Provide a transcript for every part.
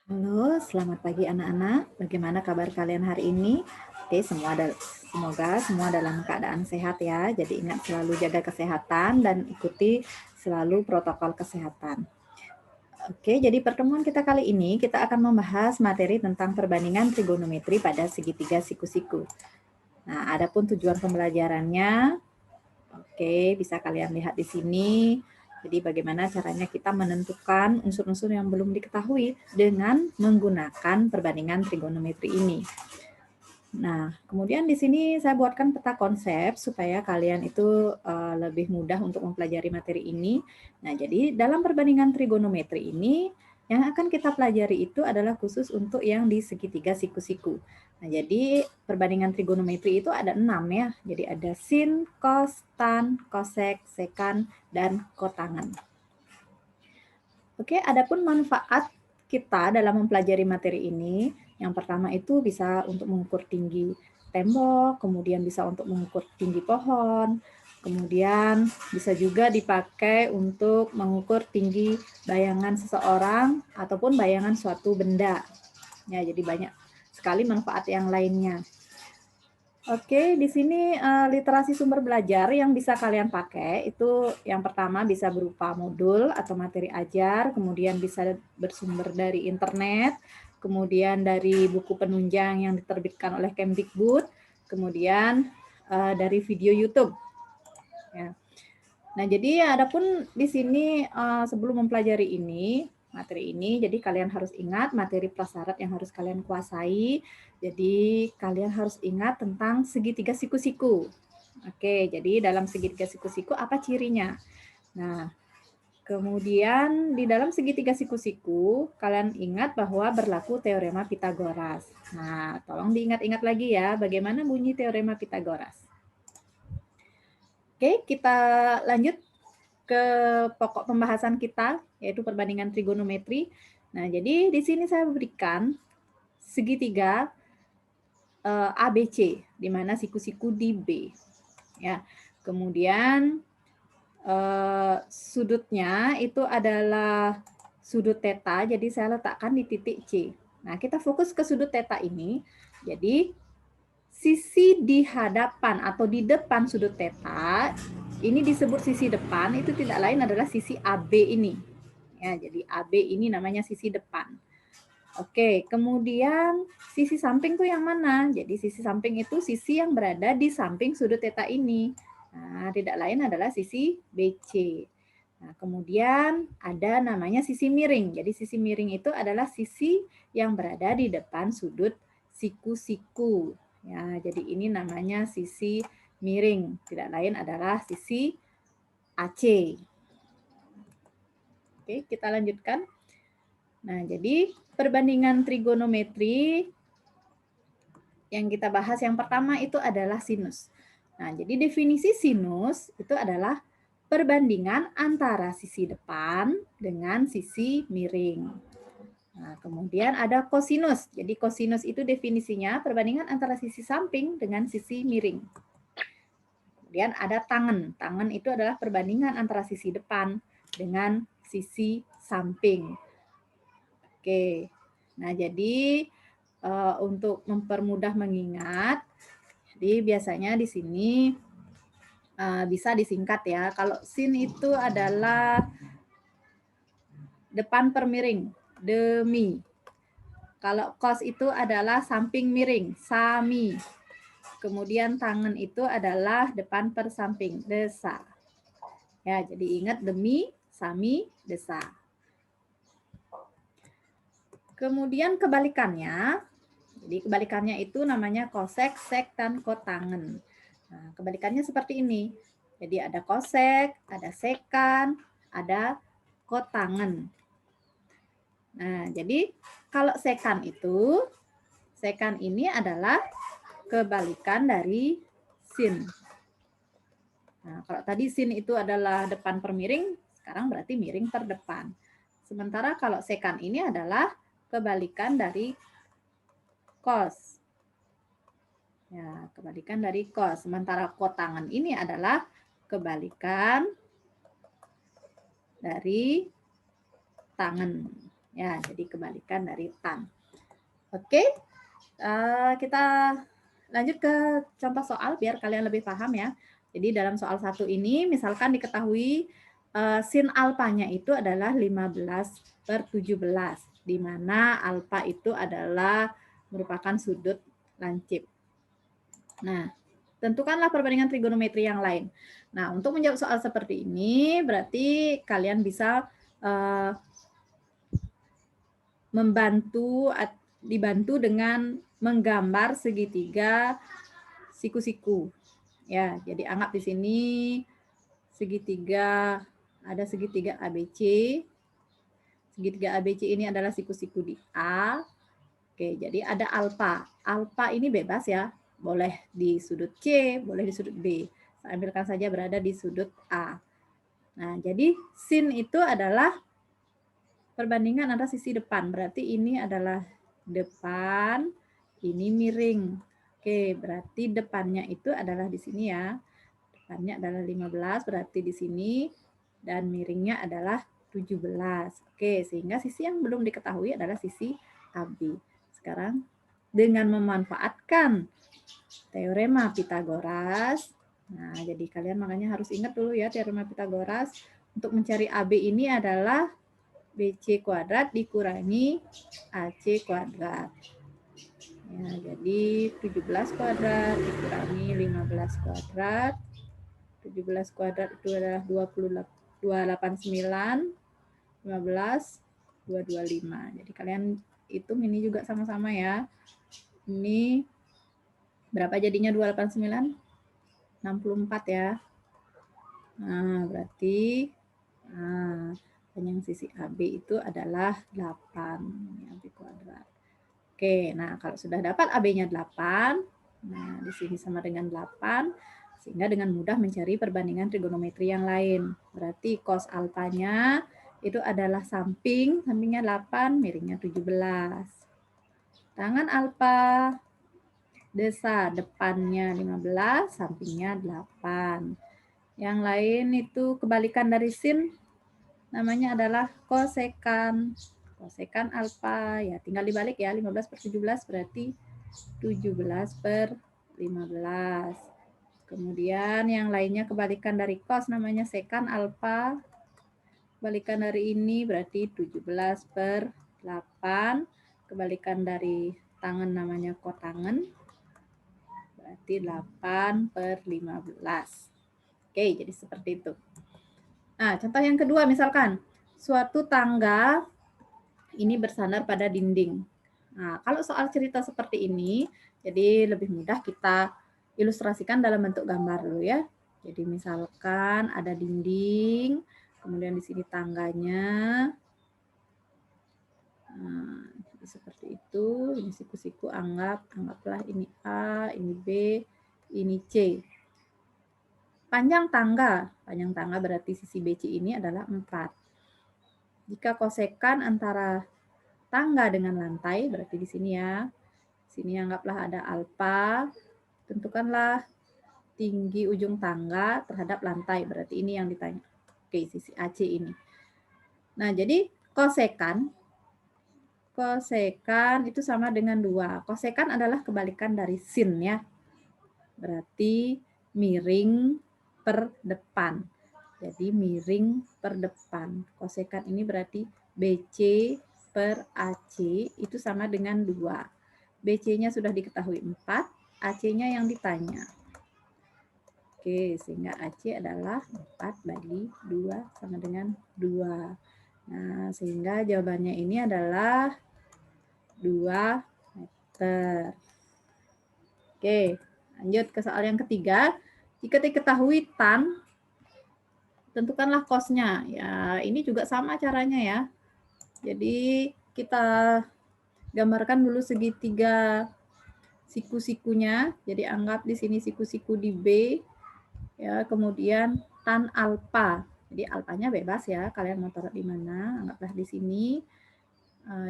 Halo, selamat pagi anak-anak. Bagaimana kabar kalian hari ini? Oke, semoga semua dalam keadaan sehat ya. Jadi ingat selalu jaga kesehatan dan ikuti selalu protokol kesehatan. Oke, jadi pertemuan kita kali ini kita akan membahas materi tentang perbandingan trigonometri pada segitiga siku-siku. Nah, adapun tujuan pembelajarannya, oke, bisa kalian lihat di sini. Jadi bagaimana caranya kita menentukan unsur-unsur yang belum diketahui dengan menggunakan perbandingan trigonometri ini. Nah, kemudian di sini saya buatkan peta konsep supaya kalian itu lebih mudah untuk mempelajari materi ini. Nah, jadi dalam perbandingan trigonometri ini, yang akan kita pelajari itu adalah khusus untuk yang di segitiga siku-siku. Nah, jadi perbandingan trigonometri itu ada 6 ya. Jadi ada sin, cos, tan, cosec, sekan, dan kotangan. Oke, adapun manfaat kita dalam mempelajari materi ini, yang pertama itu bisa untuk mengukur tinggi tembok, kemudian bisa untuk mengukur tinggi pohon, kemudian bisa juga dipakai untuk mengukur tinggi bayangan seseorang ataupun bayangan suatu benda. Ya, jadi banyak sekali manfaat yang lainnya. Oke, di sini literasi sumber belajar yang bisa kalian pakai itu yang pertama bisa berupa modul atau materi ajar, kemudian bisa bersumber dari internet, kemudian dari buku penunjang yang diterbitkan oleh Kemdikbud, kemudian dari video YouTube. Ya. Nah, jadi adapun di sini sebelum mempelajari materi ini, jadi kalian harus ingat materi prasyarat yang harus kalian kuasai. Jadi kalian harus ingat tentang segitiga siku-siku. Oke, jadi dalam segitiga siku-siku apa cirinya? Nah, kemudian di dalam segitiga siku-siku, kalian ingat bahwa berlaku teorema Pitagoras. Nah, tolong diingat-ingat lagi ya, bagaimana bunyi teorema Pitagoras. Oke, kita lanjut ke pokok pembahasan kita, yaitu perbandingan trigonometri. Nah, jadi di sini saya berikan segitiga ABC, di mana siku-siku di B. Ya, kemudian sudutnya itu adalah sudut theta, jadi saya letakkan di titik C. Nah, kita fokus ke sudut theta ini. Jadi, sisi di hadapan atau di depan sudut theta, ini disebut sisi depan, itu tidak lain adalah sisi AB ini. Ya, jadi AB ini namanya sisi depan. Oke, kemudian sisi samping tuh yang mana? Jadi sisi samping itu sisi yang berada di samping sudut theta ini. Nah, tidak lain adalah sisi BC. Nah, kemudian ada namanya sisi miring. Jadi sisi miring itu adalah sisi yang berada di depan sudut siku-siku. Ya, jadi ini namanya sisi miring. Tidak lain adalah sisi AC. Oke, kita lanjutkan. Nah, jadi perbandingan trigonometri yang kita bahas yang pertama itu adalah sinus. Nah, jadi definisi sinus itu adalah perbandingan antara sisi depan dengan sisi miring. Nah, kemudian ada kosinus. Jadi kosinus itu definisinya perbandingan antara sisi samping dengan sisi miring. Kemudian ada tangen. Tangen itu adalah perbandingan antara sisi depan dengan sisi samping. Oke. Nah, jadi untuk mempermudah mengingat, jadi biasanya di sini bisa disingkat ya. Kalau sin itu adalah depan per miring, demi. Kalau cos itu adalah samping miring, sami. Kemudian tangan itu adalah depan per samping, desa. Ya, jadi ingat demi, sami, desa. Kemudian kebalikannya, jadi kebalikannya itu namanya kosek, sek, dan kotangen. Nah, kebalikannya seperti ini. Jadi ada kosek, ada sekan, ada kotangen. Nah, jadi kalau sekan ini adalah kebalikan dari sin. Nah, kalau tadi sin itu adalah depan per miring, sekarang berarti miring per depan. Sementara kalau sekan ini adalah kebalikan dari cos. Ya, kebalikan dari cos. Sementara kotangan ini adalah kebalikan dari tangan. Ya, jadi kebalikan dari tan. Oke, kita lanjut ke contoh soal biar kalian lebih paham ya. Jadi dalam soal 1 ini misalkan diketahui sin alfanya itu adalah 15/17, di mana alfa itu adalah merupakan sudut lancip. Nah, tentukanlah perbandingan trigonometri yang lain. Nah, untuk menjawab soal seperti ini, berarti kalian bisa dibantu dengan menggambar segitiga siku-siku. Ya, jadi anggap di sini segitiga, ada segitiga ABC. Segitiga ABC ini adalah siku-siku di A. Oke, jadi ada alfa. Alfa ini bebas ya, boleh di sudut C, boleh di sudut B. Saya ambilkan saja berada di sudut A. Nah, jadi sin itu adalah perbandingan antara sisi depan. Berarti ini adalah depan, ini miring. Oke, berarti depannya itu adalah di sini ya. Depannya adalah 15, berarti di sini. Dan miringnya adalah 17. Oke, sehingga sisi yang belum diketahui adalah sisi AB. Sekarang dengan memanfaatkan teorema Pythagoras, nah jadi kalian makanya harus ingat dulu ya teorema Pythagoras, untuk mencari AB ini adalah BC kuadrat dikurangi AC kuadrat. Ya, jadi 17 kuadrat dikurangi 15 kuadrat. 17 kuadrat itu adalah 289, 15, 225. Jadi kalian hitung ini juga sama-sama ya. Ini berapa jadinya 289? 64 ya. Nah, berarti panjang sisi AB itu adalah 8. Ini AB kuadrat. Oke, nah kalau sudah dapat AB-nya 8, nah di sini sama dengan 8, sehingga dengan mudah mencari perbandingan trigonometri yang lain. Berarti cos alfanya itu adalah sampingnya 8, miringnya 17. Tangan alfa, desa depannya 15, sampingnya 8. Yang lain itu kebalikan dari sin, namanya adalah kosekan. Kosekan alfa, ya tinggal dibalik ya, 15/17 berarti 17/15. Kemudian yang lainnya kebalikan dari cos, namanya sekan alfa. Kebalikan dari ini berarti 17/8. Kebalikan dari tangan namanya kotangan, berarti 8/15. Oke, jadi seperti itu. Nah, contoh yang kedua misalkan, suatu tangga ini bersandar pada dinding. Nah, kalau soal cerita seperti ini, jadi lebih mudah kita ilustrasikan dalam bentuk gambar dulu ya. Jadi misalkan ada dinding, kemudian di sini tangganya. Nah, seperti itu. Ini siku-siku anggaplah ini A, ini B, ini C. Panjang tangga berarti sisi BC ini adalah 4. Jika kosekan antara tangga dengan lantai, berarti di sini ya. Sini anggaplah ada alfa. Tentukanlah tinggi ujung tangga terhadap lantai, berarti ini yang ditanya. Oke, sisi AC ini. Nah, jadi kosekan itu sama dengan 2. Kosekan adalah kebalikan dari sin ya. Berarti miring per depan. Jadi miring per depan. Kosekan ini berarti BC per AC itu sama dengan 2. BC-nya sudah diketahui 4, AC-nya yang ditanya. Oke, sehingga AC adalah 4/2 sama dengan 2. Nah, sehingga jawabannya ini adalah 2 meter. Oke, lanjut ke soal yang ketiga. Jika diketahui tan, tentukanlah cos-nya. Ya, ini juga sama caranya ya. Jadi kita gambarkan dulu segitiga siku-sikunya. Jadi anggap di sini siku-siku di B. Ya, kemudian tan alfa. Jadi alfanya bebas ya. Kalian mau taruh di mana? Anggaplah di sini.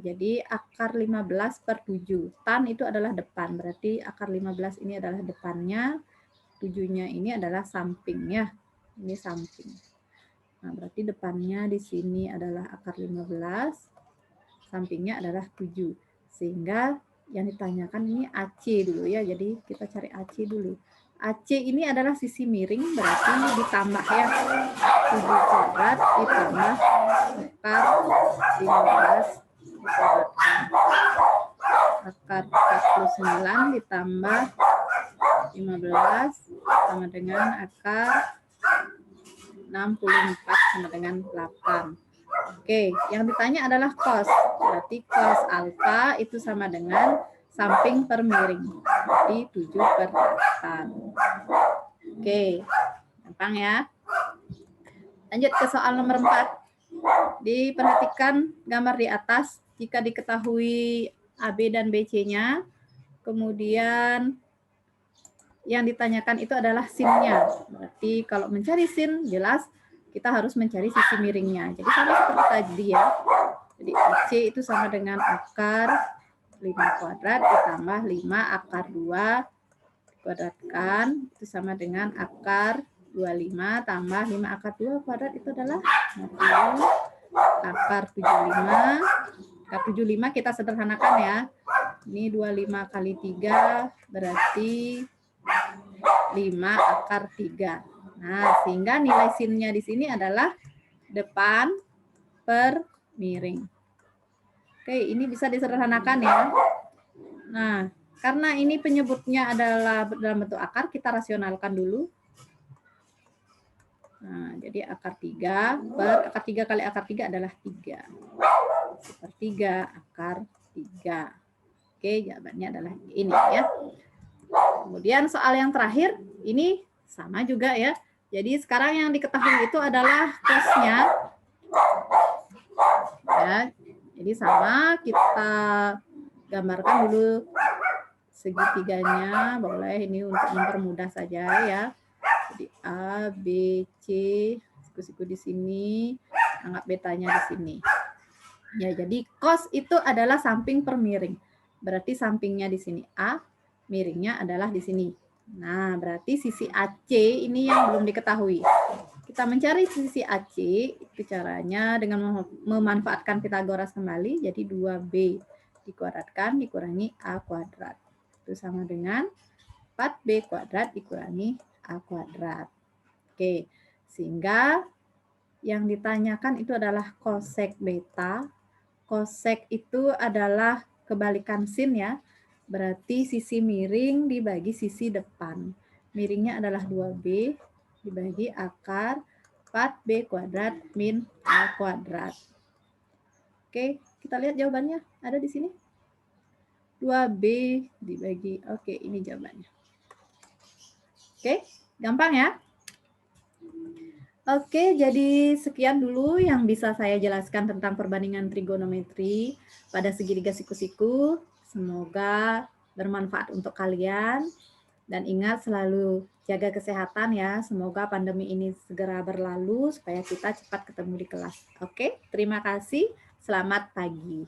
Jadi akar 15/7. Tan itu adalah depan. Berarti akar 15 ini adalah depannya. 7-nya ini adalah sampingnya. Ini samping. Nah, berarti depannya di sini adalah akar 15. sampingnya adalah 7. Sehingga yang ditanyakan ini AC dulu ya. Jadi kita cari AC dulu. AC ini adalah sisi miring, berarti ditambah ya. 7 kuadrat ditambah akar 15 dikuadratkan. Akar 49 ditambah 15 sama dengan akar 64 sama dengan 8. Oke, yang ditanya adalah cos. Berarti cos alfa itu sama dengan samping per miring. Berarti 7/8. Oke, gampang ya. Lanjut ke soal nomor 4. Diperhatikan gambar di atas. Jika diketahui AB dan BC-nya, kemudian yang ditanyakan itu adalah sinnya. Berarti kalau mencari sin, jelas kita harus mencari sisi miringnya. Jadi sama seperti tadi ya. Jadi AC itu sama dengan akar 5 kuadrat ditambah 5 akar 2 dikuadratkan. Itu sama dengan akar 25 tambah 5 akar 2 kuadrat itu adalah 60. Akar 75. Akar 75 kita sederhanakan ya. Ini 25 kali 3 berarti 5 akar 3. Nah, sehingga nilai sinnya di sini adalah depan per miring. Oke, ini bisa disederhanakan ya. Nah, karena ini penyebutnya adalah dalam bentuk akar, kita rasionalkan dulu. Nah, jadi akar 3 per akar 3 kali akar 3 adalah 3. Sepertiga akar 3. Oke, jawabannya adalah ini ya. Kemudian soal yang terakhir, ini sama juga ya. Jadi sekarang yang diketahui itu adalah cosnya. Ya, jadi sama, kita gambarkan dulu segitiganya. Boleh ini untuk mempermudah saja ya. Jadi A, B, C, siku-siku di sini, anggap betanya di sini. Ya, jadi cos itu adalah samping per miring. Berarti sampingnya di sini A, miringnya adalah di sini. Nah, berarti sisi AC ini yang belum diketahui. Kita mencari sisi AC, itu caranya dengan memanfaatkan Pitagoras kembali, jadi 2B dikuadratkan dikurangi A kuadrat. Itu sama dengan 4B kuadrat dikurangi A kuadrat. Oke, sehingga yang ditanyakan itu adalah kosek beta. Kosek itu adalah kebalikan sin ya. Berarti sisi miring dibagi sisi depan. Miringnya adalah 2B dibagi akar 4B kuadrat min A kuadrat. Oke, kita lihat jawabannya. Ada di sini. 2B dibagi, oke ini jawabannya. Oke, gampang ya. Oke, jadi sekian dulu yang bisa saya jelaskan tentang perbandingan trigonometri pada segitiga siku-siku. Semoga bermanfaat untuk kalian. Dan ingat selalu jaga kesehatan ya. Semoga pandemi ini segera berlalu supaya kita cepat ketemu di kelas. Oke, terima kasih. Selamat pagi.